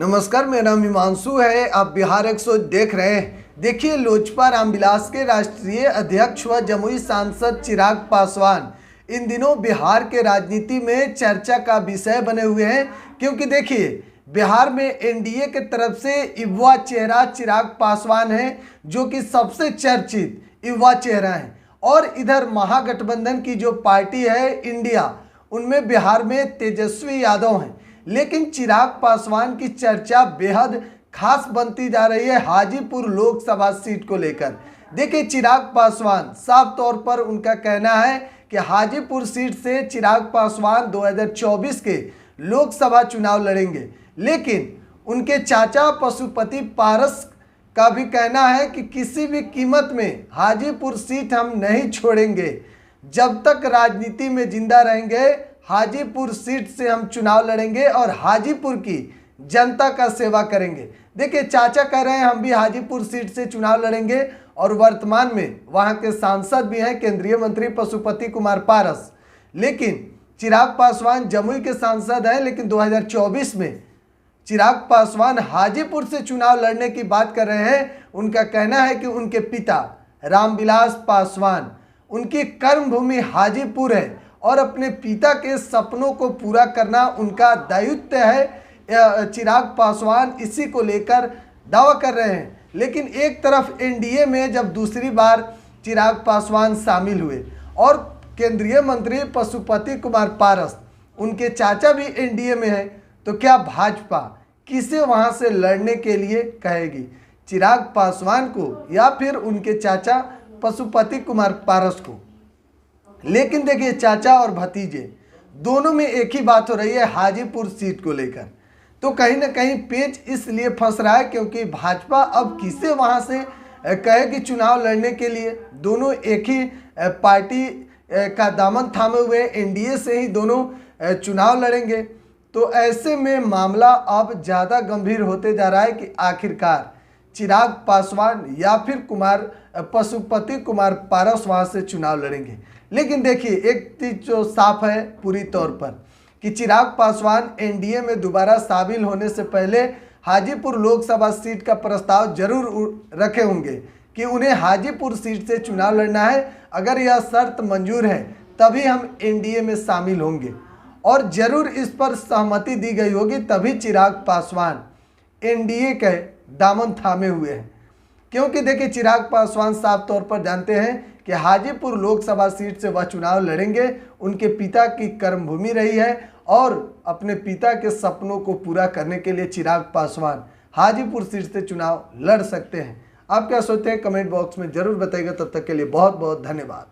नमस्कार, मेरा नाम हिमांशु है। आप बिहार 100 देख रहे हैं। देखिए, लोजपा रामविलास के राष्ट्रीय अध्यक्ष व जमुई सांसद चिराग पासवान इन दिनों बिहार के राजनीति में चर्चा का विषय बने हुए हैं, क्योंकि देखिए बिहार में एनडीए के तरफ से युवा चेहरा चिराग पासवान है, जो कि सबसे चर्चित युवा चेहरा है। और इधर महागठबंधन की जो पार्टी है इंडिया, उनमें बिहार में तेजस्वी यादव हैं। लेकिन चिराग पासवान की चर्चा बेहद खास बनती जा रही है हाजीपुर लोकसभा सीट को लेकर। देखिए, चिराग पासवान साफ तौर पर उनका कहना है कि हाजीपुर सीट से चिराग पासवान 2024 के लोकसभा चुनाव लड़ेंगे। लेकिन उनके चाचा पशुपति पारस का भी कहना है कि किसी भी कीमत में हाजीपुर सीट हम नहीं छोड़ेंगे। जब तक राजनीति में जिंदा रहेंगे, हाजीपुर सीट से हम चुनाव लड़ेंगे और हाजीपुर की जनता का सेवा करेंगे। देखिए, चाचा कह रहे हैं हम भी हाजीपुर सीट से चुनाव लड़ेंगे, और वर्तमान में वहां के सांसद भी हैं केंद्रीय मंत्री पशुपति कुमार पारस। लेकिन चिराग पासवान जमुई के सांसद हैं, लेकिन 2024 में चिराग पासवान हाजीपुर से चुनाव लड़ने की बात कर रहे हैं। उनका कहना है कि उनके पिता रामविलास पासवान, उनकी कर्मभूमि हाजीपुर है और अपने पिता के सपनों को पूरा करना उनका दायित्व है। चिराग पासवान इसी को लेकर दावा कर रहे हैं। लेकिन एक तरफ एनडीए में जब दूसरी बार चिराग पासवान शामिल हुए और केंद्रीय मंत्री पशुपति कुमार पारस, उनके चाचा भी एनडीए में हैं, तो क्या भाजपा किसे वहां से लड़ने के लिए कहेगी, चिराग पासवान को या फिर उनके चाचा पशुपति कुमार पारस को? लेकिन देखिए, चाचा और भतीजे दोनों में एक ही बात हो रही है हाजीपुर सीट को लेकर। तो कहीं ना कहीं पेच इसलिए फंस रहा है क्योंकि भाजपा अब किसे वहां से कहेगी चुनाव लड़ने के लिए। दोनों एक ही पार्टी का दामन थामे हुए, एनडीए से ही दोनों चुनाव लड़ेंगे। तो ऐसे में मामला अब ज़्यादा गंभीर होते जा रहा है कि आखिरकार चिराग पासवान या फिर पशुपति कुमार पारस वहाँ से चुनाव लड़ेंगे। लेकिन देखिए, एक चीज जो साफ है पूरी तौर पर कि चिराग पासवान एनडीए में दोबारा शामिल होने से पहले हाजीपुर लोकसभा सीट का प्रस्ताव जरूर रखे होंगे कि उन्हें हाजीपुर सीट से चुनाव लड़ना है। अगर यह शर्त मंजूर है तभी हम एनडीए में शामिल होंगे, और जरूर इस पर सहमति दी गई होगी, तभी चिराग पासवान एनडीए के दामन थामे हुए हैं। क्योंकि देखिए, चिराग पासवान साफ तौर पर जानते हैं कि हाजीपुर लोकसभा सीट से वह चुनाव लड़ेंगे। उनके पिता की कर्मभूमि रही है और अपने पिता के सपनों को पूरा करने के लिए चिराग पासवान हाजीपुर सीट से चुनाव लड़ सकते हैं। आप क्या सोचते हैं, कमेंट बॉक्स में जरूर बताइएगा। तब तक के लिए बहुत बहुत धन्यवाद।